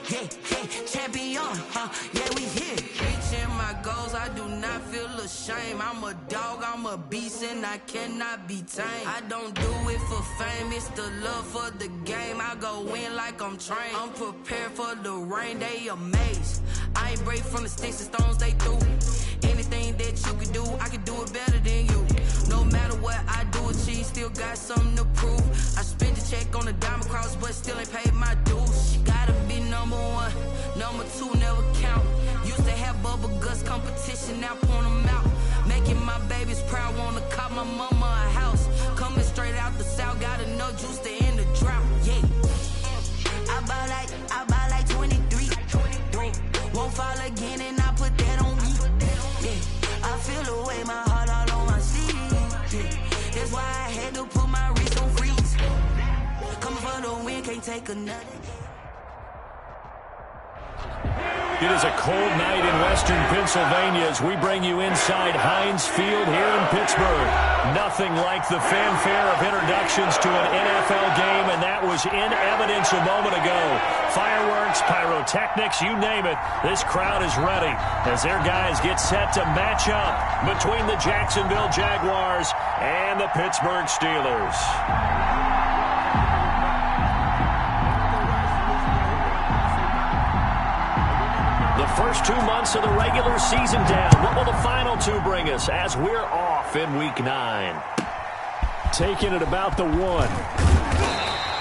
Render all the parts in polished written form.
Yeah, champion, yeah, we here. Reaching my goals, I do not feel ashamed. I'm a dog, I'm a beast, and I cannot be tamed. I don't do it for fame, it's the love for the game. I go in like I'm trained. I'm prepared for the rain, they amazed. I ain't break from the sticks and stones they threw. Anything that you can do, I can do it better than you. No matter what I do achieve, still got something to prove. I spent the check on the diamond cross, but still ain't paid my dues. Gotta be number one, number two never count. Used to have bubble guts competition, now point them out. Making my babies proud, wanna cop my mama a house. Coming straight out the south, got enough juice to end the drought. Yeah, I buy like 23. Won't fall again, and I put that on me. Yeah, I feel the way, my heart all on my sleeve. Yeah, that's why I had to put my wrist on freeze. Coming for the win, can't take another. It is a cold night in western Pennsylvania as we bring you inside Heinz Field here in Pittsburgh. Nothing like the fanfare of introductions to an NFL game, and that was in evidence a moment ago. Fireworks, pyrotechnics, you name it. This crowd is ready as their guys get set to match up between the Jacksonville Jaguars and the Pittsburgh Steelers. First 2 months of the regular season down. What will the final two bring us as we're off in Week 9? Taking it about the 1.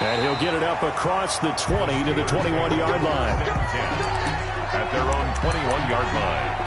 And he'll get it up across the 20 to the 21-yard line. At their own 21-yard line.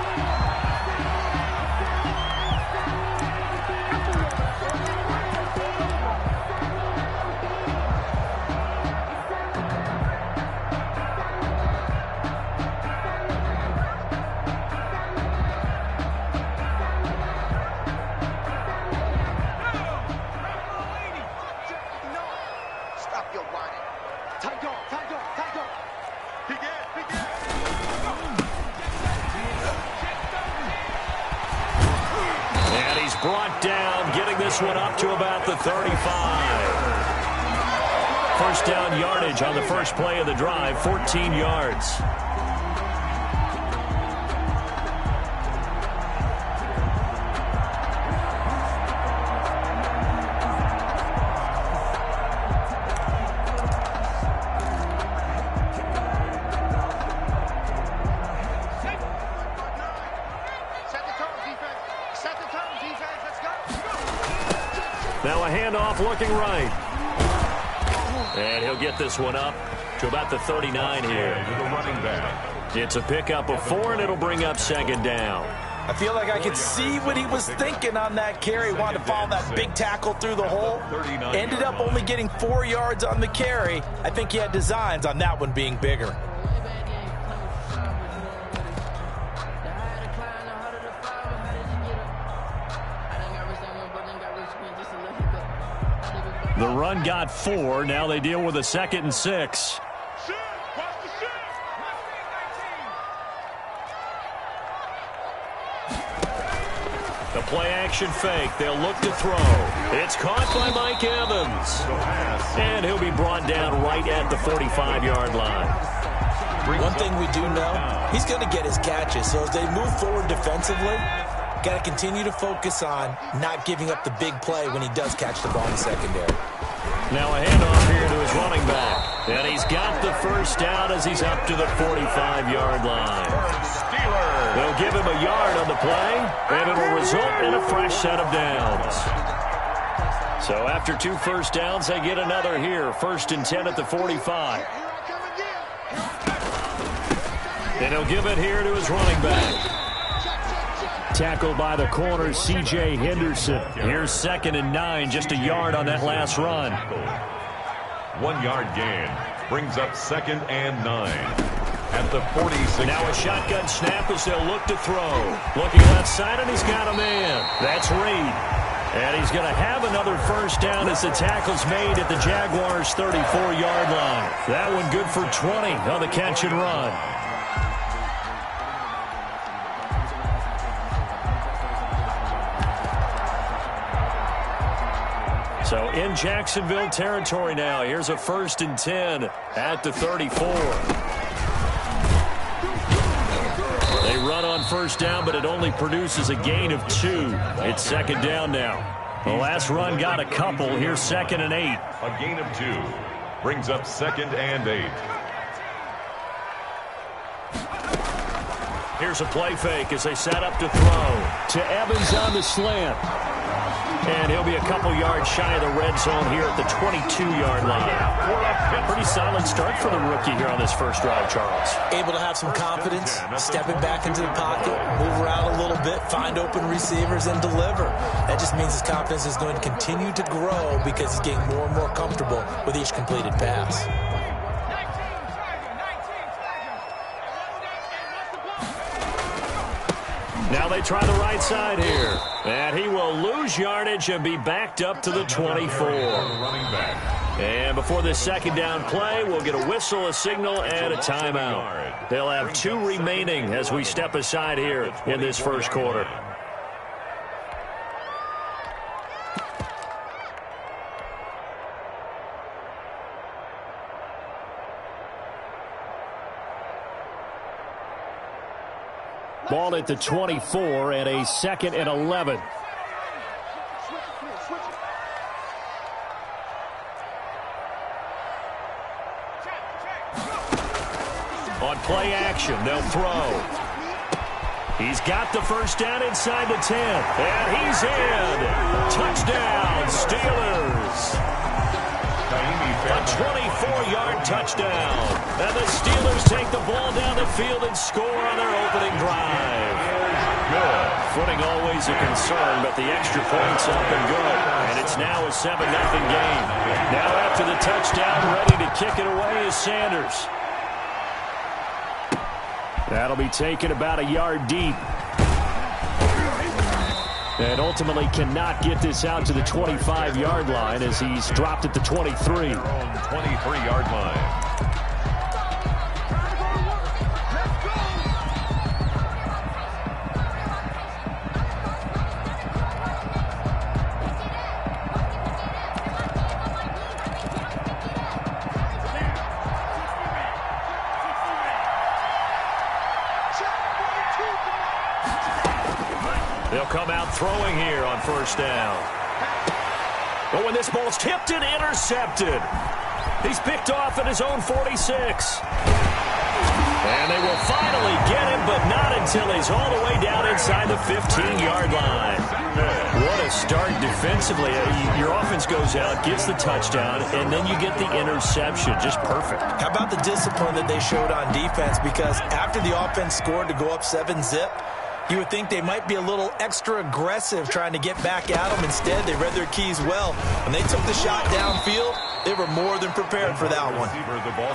Brought down, getting this one up to about the 35. First down yardage on the first play of the drive, 14 yards. Now a handoff looking right. And he'll get this one up to about the 39 here. It's a pickup of 4, and it'll bring up second down. I feel like I could see what he was thinking on that carry. Wanted to follow that big tackle through the hole. Ended up only getting 4 yards on the carry. I think he had designs on that one being bigger. The run got 4. Now they deal with a 2nd and 6. The play-action fake. They'll look to throw. It's caught by Mike Evans. And he'll be brought down right at the 45-yard line. One thing we do know, he's going to get his catches. So as they move forward defensively, got to continue to focus on not giving up the big play when he does catch the ball in the secondary. Now a handoff here to his running back. And he's got the first down as he's up to the 45-yard line. They'll give him a yard on the play, and it'll result in a fresh set of downs. So after 2 first downs, they get another here. 1st and 10 at the 45. And he'll give it here to his running back. Tackled by the corner, C.J. Henderson. Here's 2nd and 9, just a yard on that last run. 1 yard gain brings up 2nd and 9 at the 46. Now a shotgun snap as they'll look to throw. Looking left side, and he's got a man. That's Reed. And he's going to have another first down as the tackle's made at the Jaguars' 34-yard line. That one good for 20 on the catch and run. So in Jacksonville territory now. Here's a 1st and 10 at the 34. first down, but it only produces a gain of 2. It's second down now. The last run got a couple. Here's 2nd and 8. A gain of 2 brings up 2nd and 8. Here's a play fake as they set up to throw. To Evans on the slant. And he'll be a couple yards shy of the red zone here at the 22-yard line. Pretty solid start for the rookie here on this first drive, Charles. Able to have some confidence, stepping back into the pocket, move around a little bit, find open receivers, and deliver. That just means his confidence is going to continue to grow because he's getting more and more comfortable with each completed pass. Now they try the right side here. And he will lose yardage and be backed up to the 24. And before this second down play, we'll get a whistle, a signal, and a timeout. They'll have 2 remaining as we step aside here in this first quarter. Ball at the 24 and a 2nd and 11. On play action, they'll throw. He's got the first down inside the 10. And he's in. Touchdown, Steelers. A 24-yard touchdown. And the Steelers take the ball down the field and score on their opening drive. Good. Footing always a concern, but the extra point's up and good. And it's now a 7-0 game. Now after the touchdown, ready to kick it away is Sanders. That'll be taken about a yard deep. And ultimately cannot get this out to the 25-yard line as he's dropped at the 23. 23-yard line. They'll come out throwing here on first down. But when this ball's tipped and intercepted, he's picked off at his own 46. And they will finally get him, but not until he's all the way down inside the 15-yard line. What a start defensively. Your offense goes out, gets the touchdown, and then you get the interception. Just perfect. How about the discipline that they showed on defense? Because after the offense scored to go up 7-zip, you would think they might be a little extra aggressive trying to get back at them. Instead, they read their keys well. When they took the shot downfield, they were more than prepared for that one.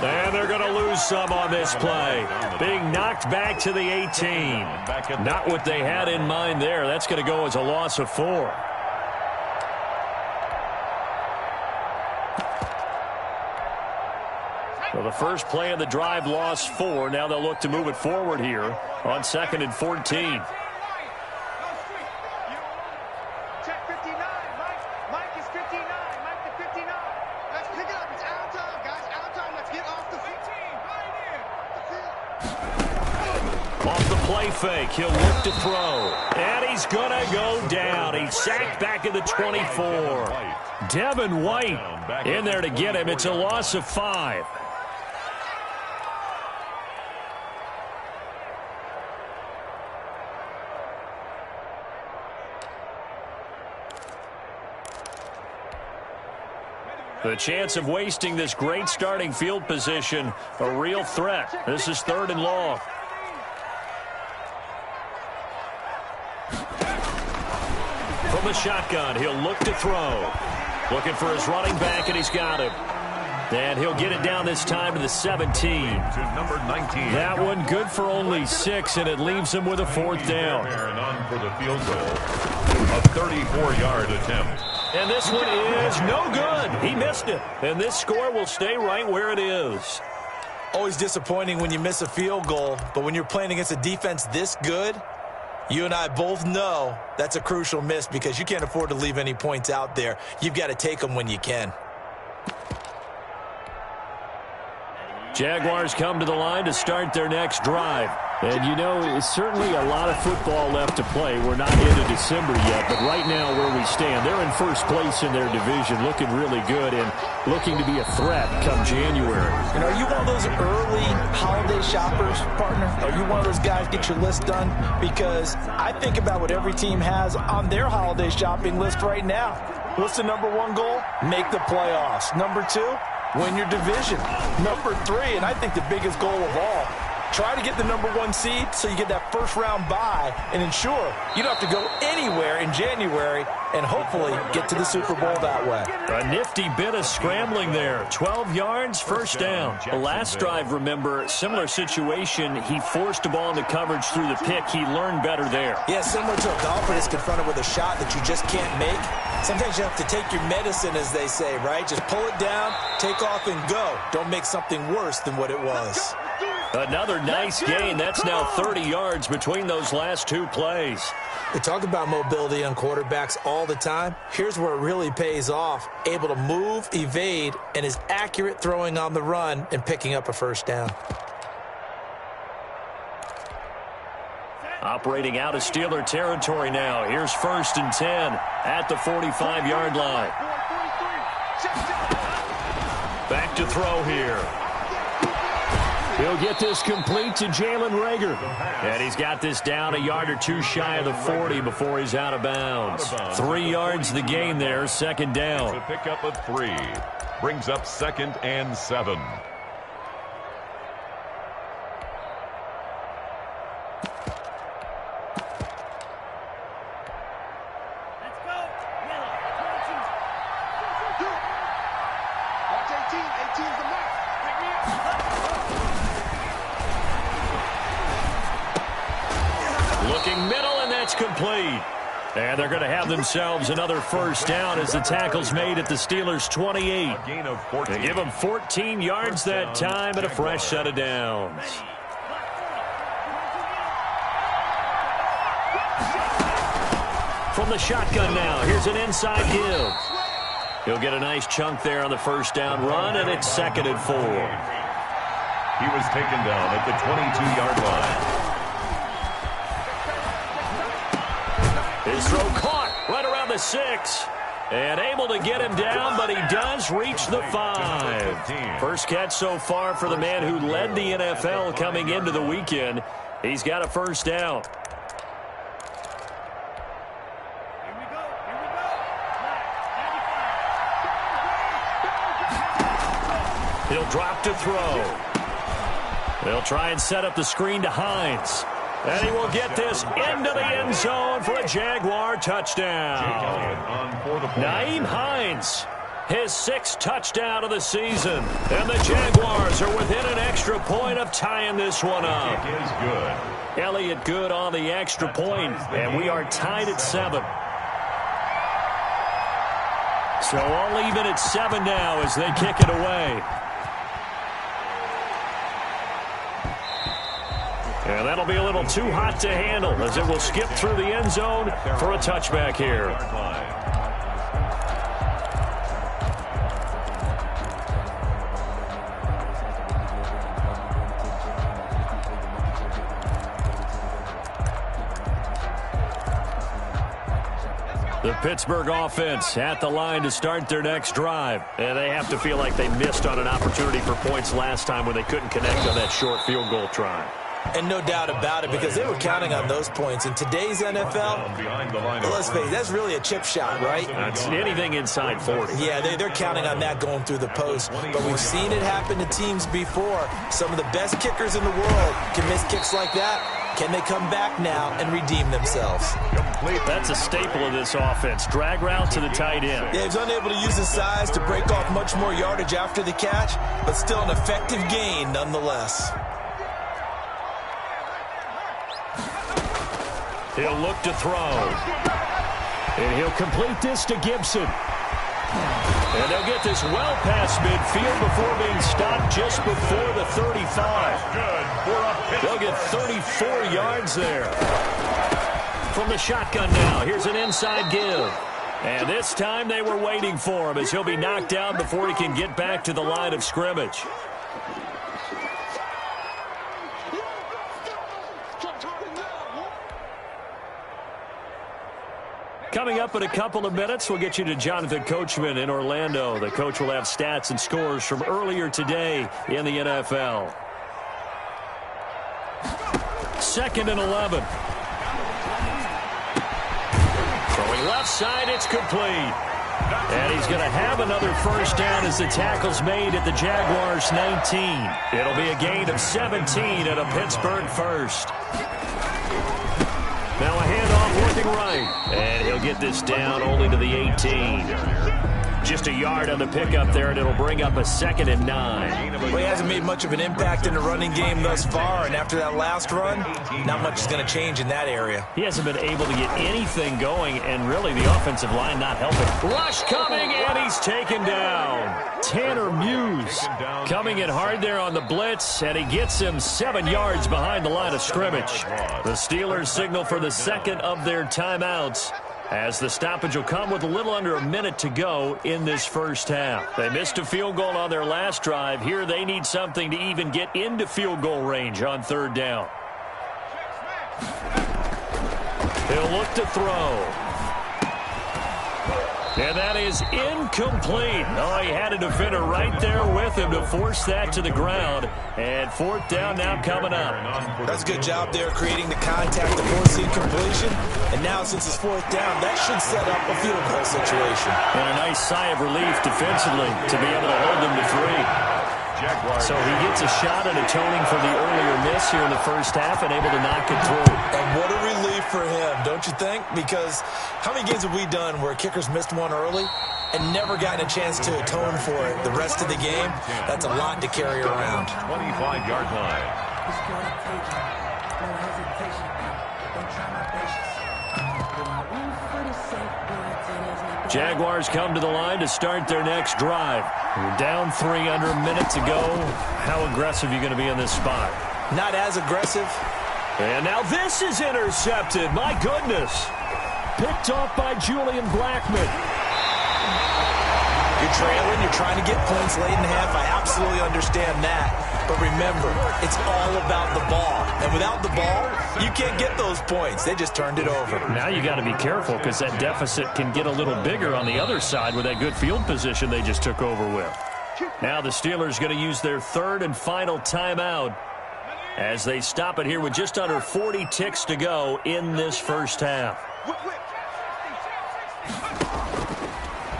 And they're going to lose some on this play. Being knocked back to the 18. Not what they had in mind there. That's going to go as a loss of 4. Well, the first play of the drive lost 4. Now they'll look to move it forward here on 2nd and 14. Check 59. Mike is 59. Mike to 59. Let's pick it up. It's out of time, guys. Out of time. Let's get off the field. Off the play fake. He'll look to throw. And he's going to go down. He's sacked back at the 24. Devin White in there to get him. It's a loss of 5. The chance of wasting this great starting field position, a real threat. This is 3rd and long. From the shotgun, he'll look to throw. Looking for his running back, and he's got him. And he'll get it down this time to the 17. To number 19. That one good for only 6, and it leaves him with a 4th down. And on for the field goal. A 34-yard attempt. And this one is no good. He missed it. And this score will stay right where it is. Always disappointing when you miss a field goal, but when you're playing against a defense this good, you and I both know that's a crucial miss because you can't afford to leave any points out there. You've got to take them when you can. Jaguars come to the line to start their next drive. And, you know, it's certainly a lot of football left to play. We're not into December yet, but right now where we stand, they're in first place in their division, looking really good and looking to be a threat come January. And are you one of those early holiday shoppers, partner? Are you one of those guys get your list done? Because I think about what every team has on their holiday shopping list right now. What's the number one goal? Make the playoffs. Number two, win your division. Number three, and I think the biggest goal of all, try to get the number one seed so you get that first round bye and ensure you don't have to go anywhere in January and hopefully get to the Super Bowl that way. A nifty bit of scrambling there. 12 yards, first down. The last drive, remember, similar situation. He forced a ball into coverage through the pick. He learned better there. Yeah, similar to a golfer that's confronted with a shot that you just can't make. Sometimes you have to take your medicine, as they say, right? Just pull it down, take off, and go. Don't make something worse than what it was. Another nice gain. That's now 30 yards between those last two plays. We talk about mobility on quarterbacks all the time. Here's where it really pays off. Able to move, evade, and is accurate throwing on the run and picking up a first down. Operating out of Steeler territory now. Here's 1st and 10 at the 45-yard line. Back to throw here. He'll get this complete to Jalen Reagor. And he's got this down a yard or two shy of the 40 before he's out of bounds. 3 yards the gain there, second down. To pick up a 3. Brings up 2nd and 7. Complete. And they're going to have themselves another first down as the tackle's made at the Steelers' 28. A gain of 14. They give them 14 yards that time and a fresh set of downs. From the shotgun now, here's an inside give. He'll get a nice chunk there on the first down run, and it's 2nd and 4. He was taken down at the 22-yard line. His throw caught right around the 6. And able to get him down, but he does reach the 5. First catch so far for the man who led the NFL coming into the weekend. He's got a first down. He'll drop to throw. They'll try and set up the screen to Hines. And he will get this into the end zone for a Jaguar touchdown. Nyheim Hines, his 6th touchdown of the season. And the Jaguars are within an extra point of tying this one up. Kick is good. Elliott good on the extra point, and we are tied at 7. So all even at 7 now as they kick it away. And that'll be a little too hot to handle as it will skip through the end zone for a touchback here. The Pittsburgh offense at the line to start their next drive. And they have to feel like they missed on an opportunity for points last time when they couldn't connect on that short field goal try. And no doubt about it, because they were counting on those points. In today's NFL, let's face it, that's really a chip shot, right? That's anything inside 40. Yeah, they're counting on that going through the post. But we've seen it happen to teams before. Some of the best kickers in the world can miss kicks like that. Can they come back now and redeem themselves? That's a staple of this offense. Drag route to the tight end. Yeah, he's unable to use his size to break off much more yardage after the catch, but still an effective gain nonetheless. He'll look to throw. And he'll complete this to Gibson. And they'll get this well past midfield before being stopped just before the 35. They'll get 34 yards there. From the shotgun now, here's an inside give. And this time they were waiting for him as he'll be knocked down before he can get back to the line of scrimmage. Coming up in a couple of minutes, we'll get you to Jonathan Coachman in Orlando. The coach will have stats and scores from earlier today in the NFL. 2nd and 11. Throwing left side, it's complete. And he's going to have another first down as the tackle's made at the Jaguars' 19. It'll be a gain of 17 and a Pittsburgh first. Now a handoff looking right. And he'll get this down only to the 18. Just a yard on the pickup there, and it'll bring up a 2nd and 9. Well, he hasn't made much of an impact in the running game thus far, and after that last run, not much is going to change in that area. He hasn't been able to get anything going, and really the offensive line not helping. Rush coming, and he's taken down. Tanner Muse coming in hard there on the blitz, and he gets him 7 yards behind the line of scrimmage. The Steelers signal for the second of their timeouts, as the stoppage will come with a little under a minute to go in this first half. They missed a field goal on their last drive. Here they need something to even get into field goal range on 3rd down. He'll look to throw. And that is incomplete. Oh, he had a defender right there with him to force that to the ground. And 4th down now coming up. That's a good job there creating the contact to force the incompletion. And now since it's 4th down, that should set up a field goal situation. And a nice sigh of relief defensively to be able to hold them to 3. So he gets a shot at atoning for the earlier miss here in the first half and able to knock it through. And what a relief for him, don't you think? Because how many games have we done where kickers missed one early and never gotten a chance to atone for it the rest of the game? That's a lot to carry around. 25-yard line. Jaguars come to the line to start their next drive. We're down 3 under a minute to go. How aggressive are you going to be in this spot? Not as aggressive. And now this is intercepted. My goodness. Picked off by Julian Blackmon. You're trailing. You're trying to get points late in the half. I absolutely understand that. But remember, it's all about the ball. And without the ball, you can't get those points. They just turned it over. Now you got to be careful because that deficit can get a little bigger on the other side with that good field position they just took over with. Now the Steelers going to use their 3rd and final timeout as they stop it here with just under 40 ticks to go in this first half.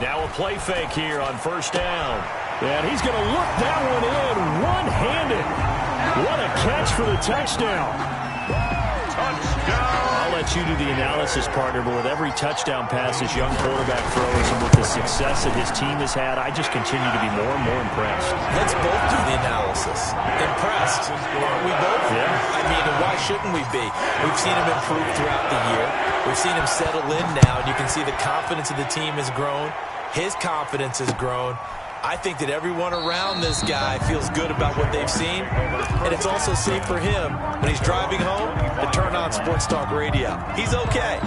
Now a play fake here on 1st down. And he's going to look that one in one-handed. What a catch for the touchdown. Touchdown. I'll let you do the analysis, partner, but with every touchdown pass this young quarterback throws and with the success that his team has had, I just continue to be more and more impressed. Let's both do the analysis. Impressed. Aren't we both? Yeah. I mean, why shouldn't we be? We've seen him improve throughout the year. We've seen him settle in now, and you can see the confidence of the team has grown. His confidence has grown. I think that everyone around this guy feels good about what they've seen, and it's also safe for him when he's driving home to turn on Sports Talk Radio. He's okay.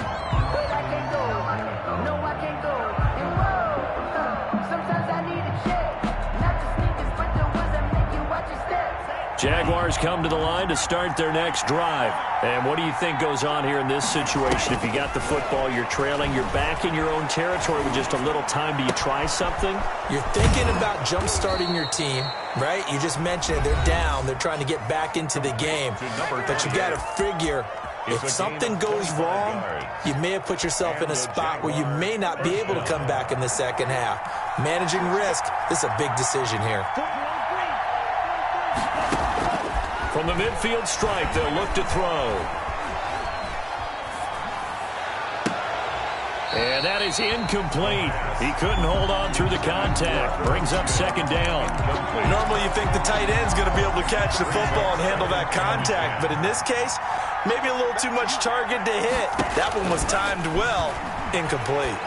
Jaguars come to the line to start their next drive. And what do you think goes on here in this situation? If you got the football, you're trailing, you're back in your own territory with just a little time. Do you try something? You're thinking about jump-starting your team, right? You just mentioned it. They're down. They're trying to get back into the game. But you got to figure, if something goes wrong, you may have put yourself in a spot where you may not be able to come back in the second half. Managing risk, this is a big decision here. From the midfield stripe, they'll look to throw. And that is incomplete. He couldn't hold on through the contact. Brings up 2nd down. Normally you think the tight end's going to be able to catch the football and handle that contact. But in this case, maybe a little too much target to hit. That one was timed well. Incomplete.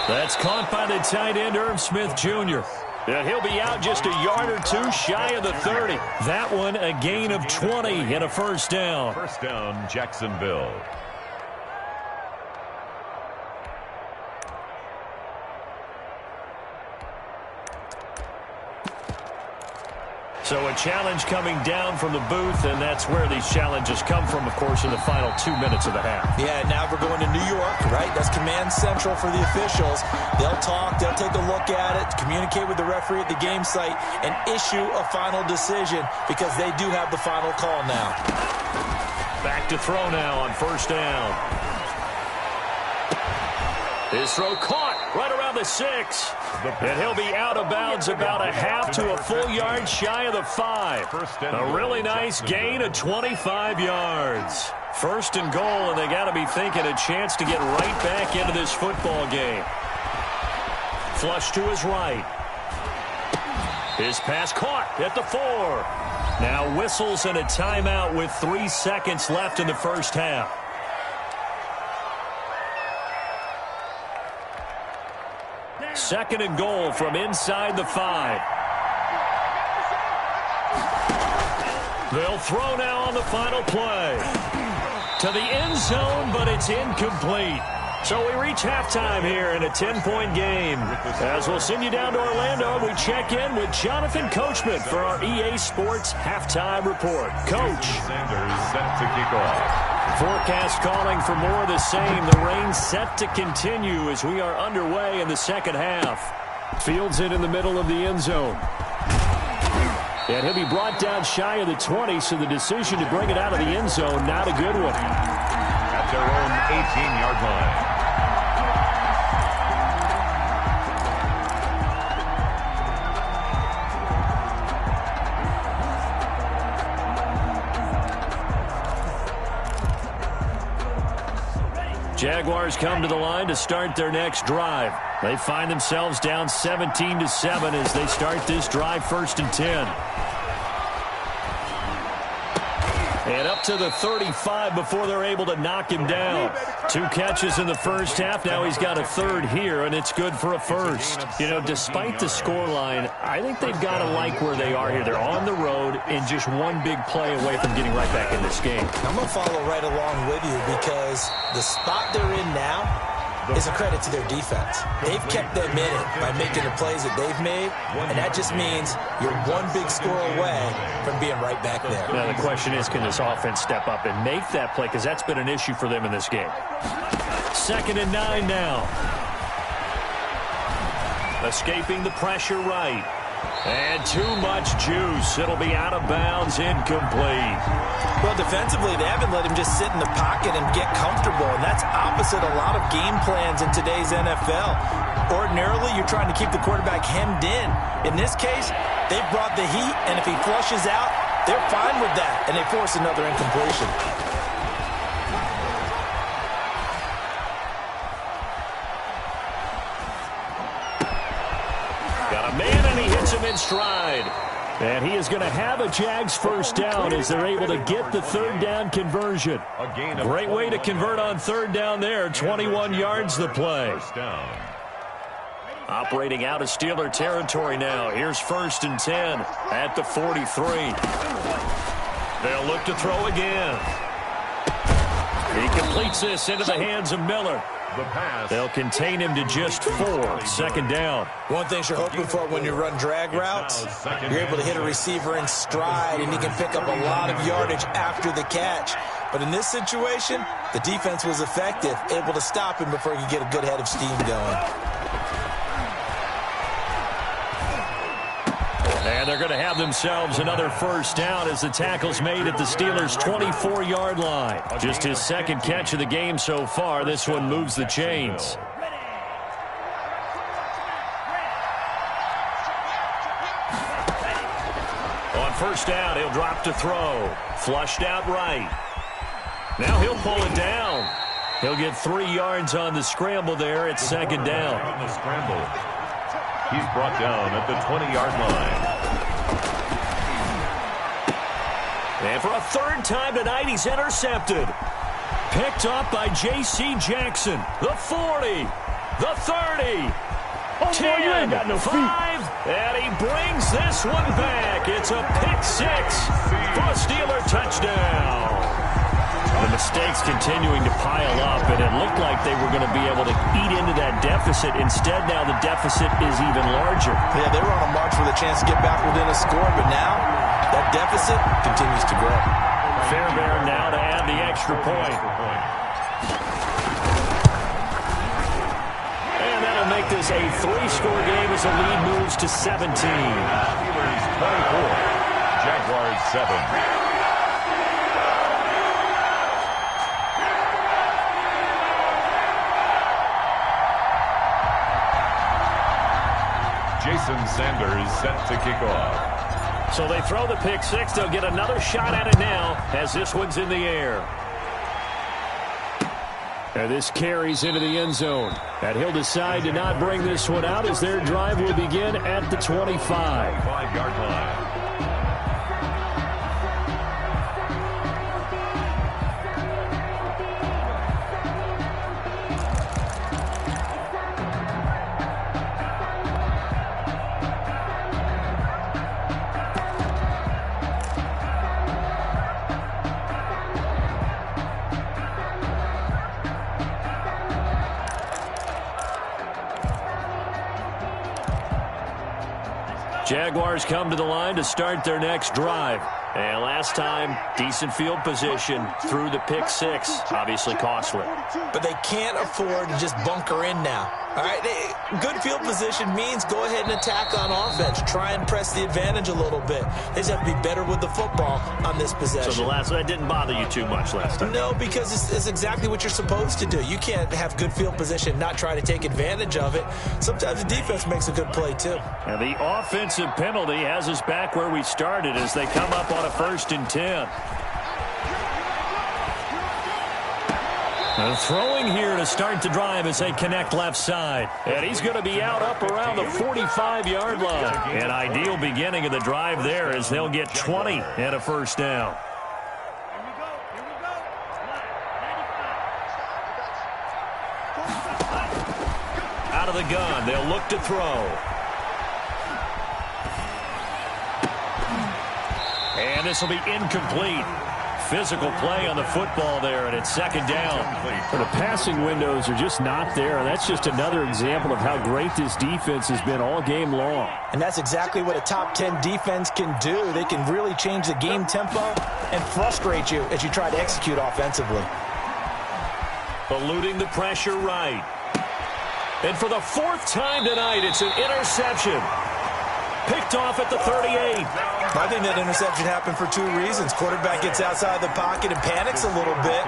That's caught by the tight end, Irv Smith Jr. And he'll be out just a yard or two shy of the 30. That one a gain of 20 and a first down. First down, Jacksonville. So a challenge coming down from the booth, and that's where these challenges come from, of course, in the final 2 minutes of the half. Yeah, now we're going to New York, right? That's command central for the officials. They'll talk, they'll take a look at it, communicate with the referee at the game site, and issue a final decision because they do have the final call now. Back to throw now on first down. His throw caught right around the 6. And he'll be out of bounds about a half to a full yard shy of the 5. A really nice gain of 25 yards. First and goal, and they got to be thinking a chance to get right back into this football game. Flush to his right. His pass caught at the 4. Now whistles and a timeout with 3 seconds left in the first half. Second and goal from inside the 5. They'll throw now on the final play. To the end zone, but it's incomplete. So we reach halftime here in a 10-point game. As we'll send you down to Orlando, we check in with Jonathan Coachman for our EA Sports Halftime Report. Coach. Sanders set to kick off. Forecast calling for more of the same. The rain set to continue as we are underway in the second half. Fields it in the middle of the end zone. And he'll be brought down shy of the 20, so the decision to bring it out of the end zone, not a good one. At their own 18-yard line. Jaguars come to the line to start their next drive. They find themselves down 17-7 as they start this drive, 1st and 10. And up to the 35 before they're able to knock him down. 2 catches in the first half. Now he's got a 3rd here, and it's good for a 1st. You know, despite the scoreline, I think they've got to like where they are here. They're on the road and just one big play away from getting right back in this game. I'm going to follow right along with you because the spot they're in now is a credit to their defense. They've kept them in it by making the plays that they've made, and that just means you're one big score away from being right back there. Now the question is, can this offense step up and make that play? Because that's been an issue for them in this game. 2nd and 9 now. Escaping the pressure right. And too much juice. It'll be out of bounds, incomplete. Well, defensively, they haven't let him just sit in the pocket and get comfortable, and that's opposite a lot of game plans in today's NFL. Ordinarily, you're trying to keep the quarterback hemmed in. In this case, they brought the heat, and if he flushes out, they're fine with that, and they force another incompletion. Got a man, and he hits him in stride. And he is going to have a Jags 1st down as they're able to get the 3rd down conversion. Great way to convert on 3rd down there. 21 yards the play. Operating out of Steeler territory now. Here's 1st and 10 at the 43. They'll look to throw again. He completes this into the hands of Miller. They'll contain him to just 4. 2nd down. One thing you're hoping for when you run drag routes, you're able to hit a receiver in stride, and he can pick up a lot of yardage after the catch. But in this situation, the defense was effective, able to stop him before he could get a good head of steam going. And they're going to have themselves another 1st down as the tackle's made at the Steelers' 24-yard line. Just his 2nd catch of the game so far. This one moves the chains. On 1st down, he'll drop to throw. Flushed out right. Now he'll pull it down. He'll get 3 yards on the scramble there at 2nd down. On the scramble. He's brought down at the 20-yard line. And for a 3rd time tonight, he's intercepted. Picked up by J.C. Jackson. The 40. The 30. 10. 5. And he brings this one back. It's a pick 6 for a Steeler touchdown. The mistakes just continuing to pile up, and it looked like they were going to be able to eat into that deficit. Instead, now the deficit is even larger. Yeah, they were on a march with a chance to get back within a score, but now that deficit continues to grow. Fairbairn now to add the extra point. And that'll make this a 3-score game as the lead moves to 17. Steelers 24, Jaguars 7. Jason Sanders set to kick off. So they throw the pick six. They'll get another shot at it now as this one's in the air. And this carries into the end zone. And he'll decide to not bring this one out as their drive will begin at the 25. 5-yard line. Jaguars come to the line to start their next drive. And last time, decent field position through the pick six. Obviously costly. But they can't afford to just bunker in now. All right, good field position means go ahead and attack on offense. Try and press the advantage a little bit. They just have to be better with the football on this possession. So that didn't bother you too much last time? No, because it's exactly what you're supposed to do. You can't have good field position, not try to take advantage of it. Sometimes the defense makes a good play, too. And the offensive penalty has us back where we started as they come up on a 1st and 10. And throwing here to start the drive as they connect left side. And he's going to be out up around the 45-yard line. An ideal beginning of the drive there as they'll get 20 and a 1st down. Out of the gun, they'll look to throw. And this will be incomplete. Physical play on the football there, and it's 2nd down. The passing windows are just not there. That's just another example of how great this defense has been all game long. And that's exactly what a top 10 defense can do. They can really change the game tempo and frustrate you as you try to execute offensively. Eluding the pressure right. And for the 4th time tonight, it's an interception. Picked off at the 38. I think that interception happened for 2 reasons. Quarterback gets outside the pocket and panics a little bit,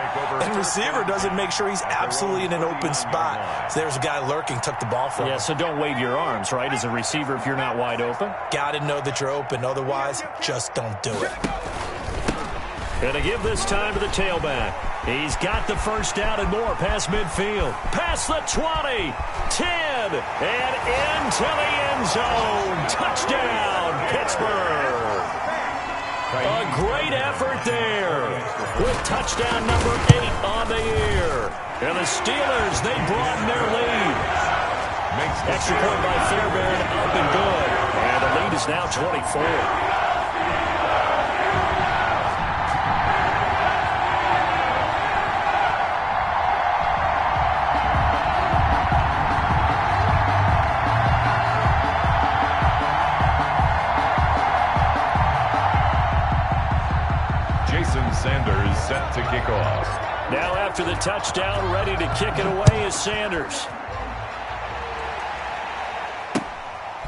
and receiver doesn't make sure he's absolutely in an open spot. So there's a guy lurking, took the ball from him. Yeah, so don't wave your arms, right, as a receiver if you're not wide open? Got to know that you're open. Otherwise, just don't do it. And to give this time to the tailback. He's got the 1st down and more past midfield. Past the 20, 10, and into the end zone. Touchdown, Pittsburgh. A great effort there with touchdown number 8 on the year. And the Steelers, they broaden their lead. Extra point by Fairbairn, up and good. And the lead is now 24. Sanders set to kick off. Now after the touchdown, ready to kick it away is Sanders.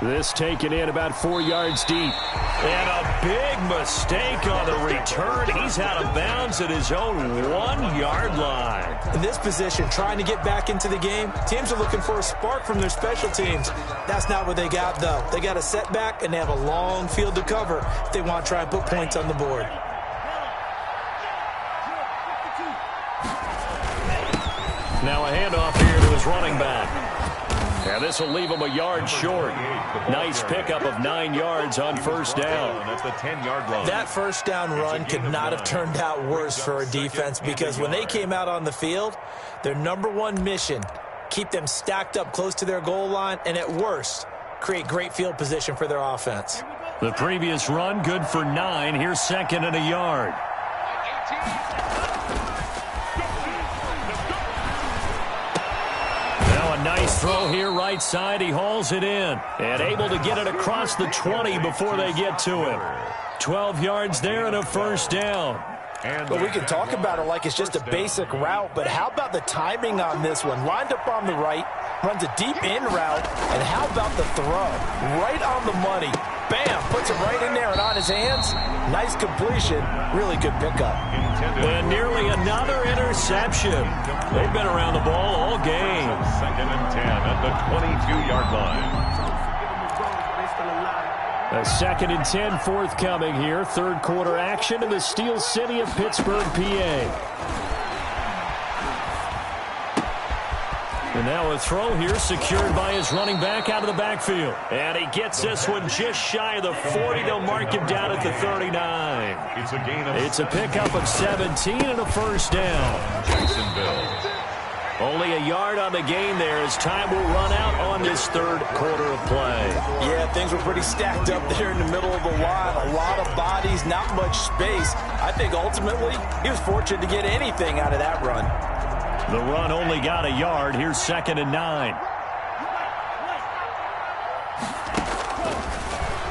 This taken in about 4 yards deep. And a big mistake on the return. He's out of bounds at his own 1-yard line. In this position, trying to get back into the game, teams are looking for a spark from their special teams. That's not what they got, though. They got a setback, and they have a long field to cover if they want to try and put points on the board. Now a handoff here to his running back. And this will leave him a yard short. Nice pickup of 9 yards on 1st down. At the 10-yard line. That 1st down run could not have turned out worse for a defense because when they came out on the field, their #1 mission, keep them stacked up close to their goal line, and at worst, create great field position for their offense. The previous run, good for 9. Here's 2nd and a yard. nice throw here right side. He hauls it in and able to get it across the 20 before they get to him. 12 yards there and a first down. Well, we can talk about it like it's just a basic route, but how about the timing on this one? Lined up on the right, runs a deep in route, and how about the throw? Right on the money. Bam, puts it right in there and on his hands. Nice completion, really good pickup. And nearly another interception. They've been around the ball all game. Second and 10 at the 22-yard line. A second and 10 forthcoming here. Third quarter action in the Steel City of Pittsburgh, PA. And now a throw here secured by his running back out of the backfield. And he gets this one just shy of the 40. They'll mark him down at the 39. It's a pickup of 17 and a first down. Jacksonville. Only a yard on the gain there as time will run out on this third quarter of play. Yeah, things were pretty stacked up there in the middle of the line. A lot of bodies, not much space. I think ultimately he was fortunate to get anything out of that run. The run only got a yard. Here's second and 9.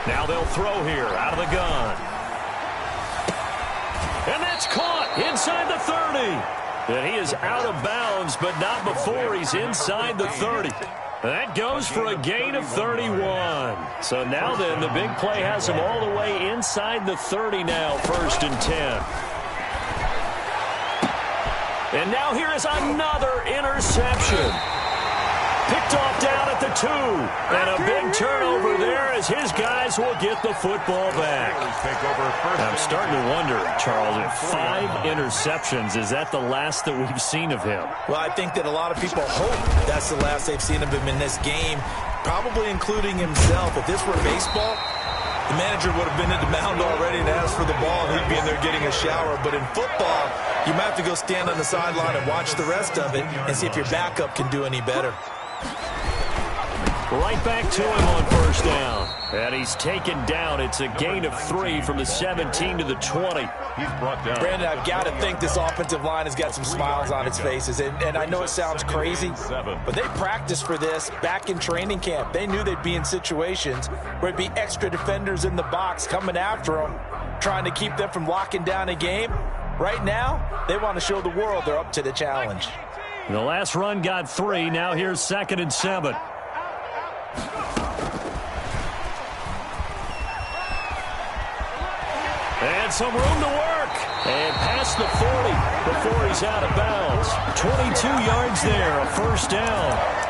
Now they'll throw here out of the gun. And that's caught inside the 30. And he is out of bounds, but not before he's inside the 30. That goes for a gain of 31. So now then, the big play has him all the way inside the 30 now, first and 10. And now here is another interception. Picked off down at the 2. And a big turnover there as his guys will get the football back. I'm starting to wonder, Charles, if 5 interceptions, is that the last that we've seen of him? Well, I think that a lot of people hope that's the last they've seen of him in this game, probably including himself. If this were baseball, the manager would have been at the mound already and asked for the ball, and he'd be in there getting a shower. But in football, you might have to go stand on the sideline and watch the rest of it and see if your backup can do any better. Right back to him on first down. And he's taken down. It's a gain of 3 from the 17 to the 20. He's brought down. Brandon, I've got to think this offensive line has got some smiles on its faces. And I know it sounds crazy, but they practiced for this back in training camp. They knew they'd be in situations where it'd be extra defenders in the box coming after them, trying to keep them from locking down a game. Right now, they want to show the world they're up to the challenge. The last run got 3. Now here's second and 7. And some room to work. And past the 40 before he's out of bounds. 22 yards there, a first down.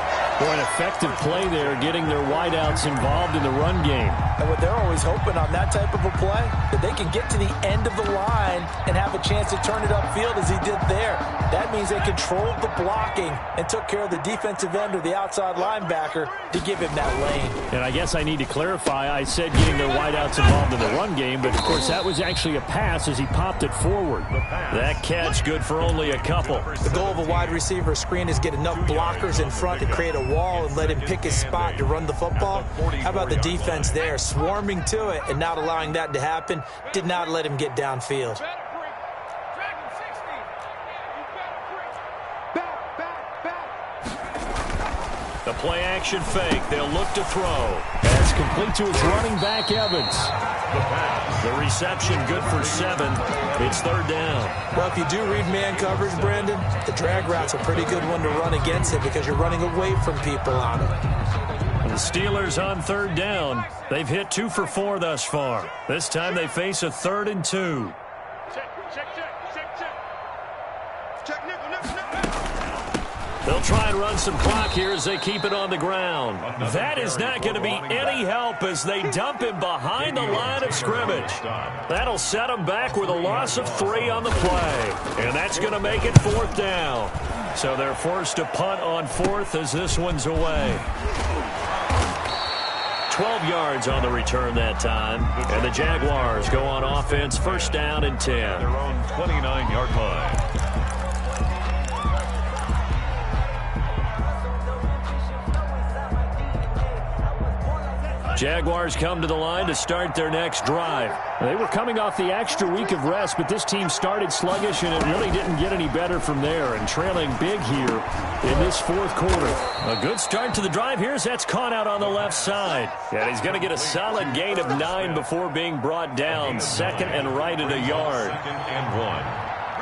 Boy, an effective play there, getting their wideouts involved in the run game. And what they're always hoping on that type of a play, that they can get to the end of the line and have a chance to turn it upfield as he did there. That means they controlled the blocking and took care of the defensive end or the outside linebacker to give him that lane. And I guess I need to clarify, I said getting their wideouts involved in the run game, but of course that was actually a pass as he popped it forward. That catch good for only a couple. The goal of a wide receiver screen is get enough blockers in front to create a wall and let him pick his spot to run the football. How about the defense there, swarming to it and not allowing that to happen? Did not let him get downfield. The play-action fake. They'll look to throw. That's complete to his running back, Evans. The reception good for 7. It's third down. Well, if you do read man coverage, Brandon, the drag route's a pretty good one to run against it because you're running away from people on it. The Steelers on third down. They've hit 2 for 4 thus far. This time they face a 3rd and 2. They'll try and run some clock here as they keep it on the ground. That is not going to be any help as they dump him behind the line of scrimmage. That'll set them back with a loss of 3 on the play. And that's going to make it 4th down. So they're forced to punt on 4th as this one's away. 12 yards on the return that time. And the Jaguars go on offense, first down and 10. Their own 29-yard line. Jaguars come to the line to start their next drive. They were coming off the extra week of rest, but this team started sluggish, and it really didn't get any better from there, and trailing big here in this fourth quarter. A good start to the drive here as that's caught out on the left side. And he's going to get a solid gain of 9 before being brought down. Second and right at a yard. Second and 1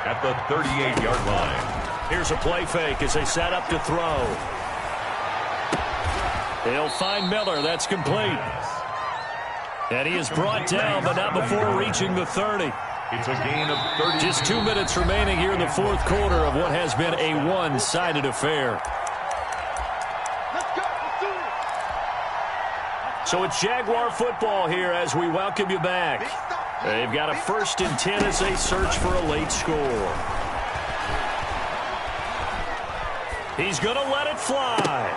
at the 38-yard line. Here's a play fake as they set up to throw. They'll find Miller. That's complete. And he is brought down, but not before reaching the 30. It's a gain of 30. Just 2 minutes remaining here in the fourth quarter of what has been a one-sided affair. Let's go. Let's do it. So it's Jaguar football here as we welcome you back. They've got a 1st and 10 as they search for a late score. He's going to let it fly.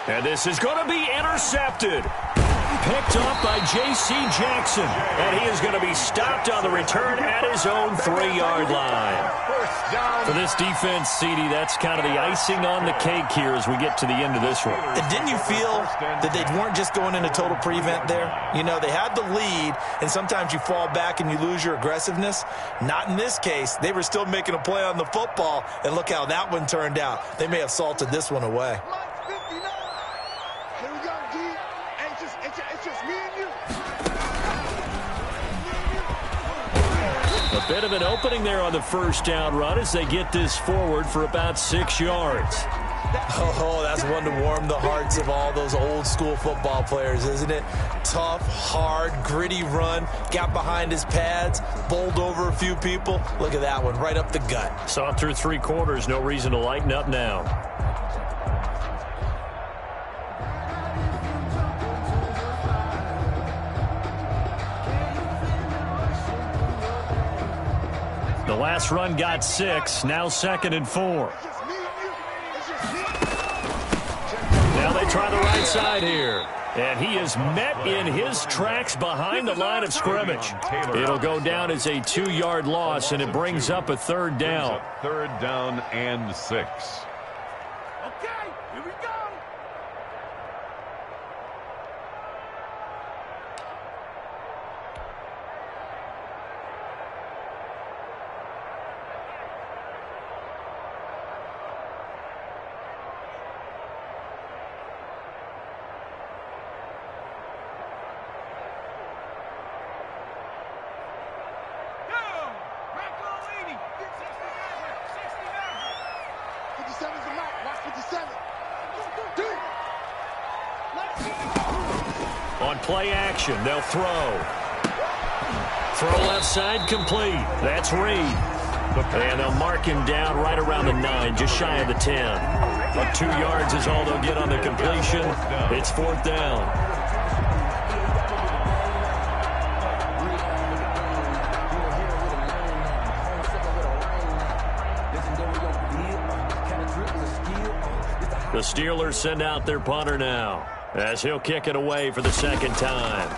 And this is going to be intercepted. Picked off by J.C. Jackson. And he is going to be stopped on the return at his own 3-yard line. For this defense, CD, that's kind of the icing on the cake here as we get to the end of this one. And didn't you feel that they weren't just going into total prevent there? You know, they had the lead, and sometimes you fall back and you lose your aggressiveness. Not in this case. They were still making a play on the football, and look how that one turned out. They may have salted this one away. Here we go, D. It's just me and you. A bit of an opening there on the first down run as they get this forward for about 6 yards. Oh, that's one to warm the hearts of all those old school football players, isn't it? Tough, hard, gritty run. Got behind his pads, bowled over a few people. Look at that one, right up the gut. Saw through 3 quarters, no reason to lighten up now. The last run got 6, now 2nd and 4. Now they try the right side here. And he is met in his tracks behind the line of scrimmage. It'll go down as a 2-yard loss, and it brings up a 3rd down. 3rd down and 6. Okay, here we go. On play action, they'll throw. Throw left side complete. That's Reed. And they'll mark him down right around the 9, just shy of the 10. Up 2 yards is all they'll get on the completion. It's 4th down. The Steelers send out their punter now, as he'll kick it away for the 2nd time.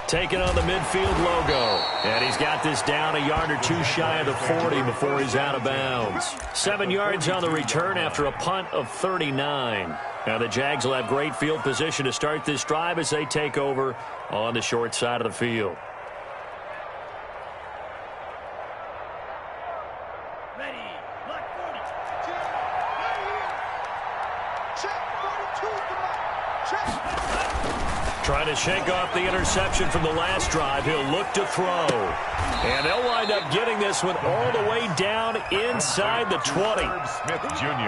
Taking on the midfield logo. And he's got this down a yard or 2 shy of the 40 before he's out of bounds. 7 yards on the return after a punt of 39. Now the Jags will have great field position to start this drive as they take over on the short side of the field. Trying to shake off the interception from the last drive. He'll look to throw. And they'll wind up getting this one all the way down inside the 20.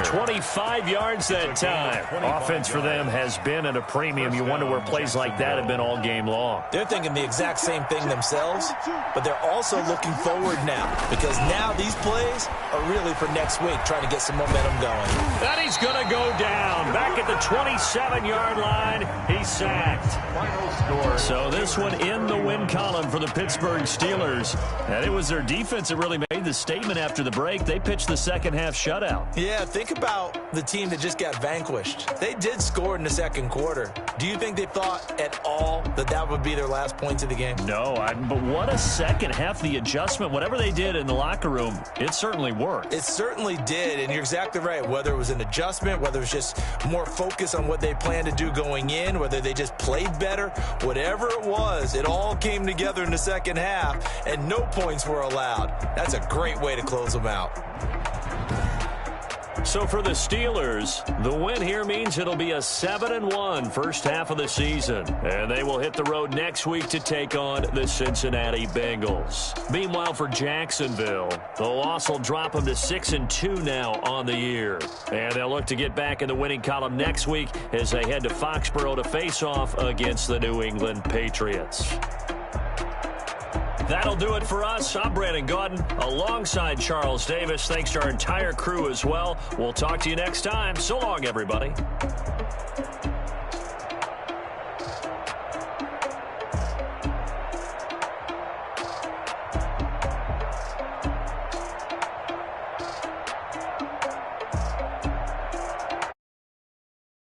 25 yards that time. Offense for them has been at a premium. You wonder where plays like that have been all game long. They're thinking the exact same thing themselves, but they're also looking forward now, because now these plays are really for next week, trying to get some momentum going. And he's going to go down. Back at the 27-yard line, he's sacked. So this one in the win column for the Pittsburgh Steelers. And it was their defense that really made the statement after the break. They pitched the second-half shutout. Yeah, think about the team that just got vanquished. They did score in the second quarter. Do you think they thought at all that that would be their last points of the game? No, but what a second half. The adjustment, whatever they did in the locker room, it certainly worked. It certainly did, and you're exactly right. Whether it was an adjustment, whether it was just more focus on what they planned to do going in, whether they just played better, whatever it was, it all came together in the second half, and no points were allowed. That's a great way to close them out. So for the Steelers, the win here means it'll be a 7-1 first half of the season. And they will hit the road next week to take on the Cincinnati Bengals. Meanwhile, for Jacksonville, the loss will drop them to 6-2 now on the year. And they'll look to get back in the winning column next week as they head to Foxborough to face off against the New England Patriots. That'll do it for us. I'm Brandon Gaudin alongside Charles Davis. Thanks to our entire crew as well. We'll talk to you next time. So long, everybody.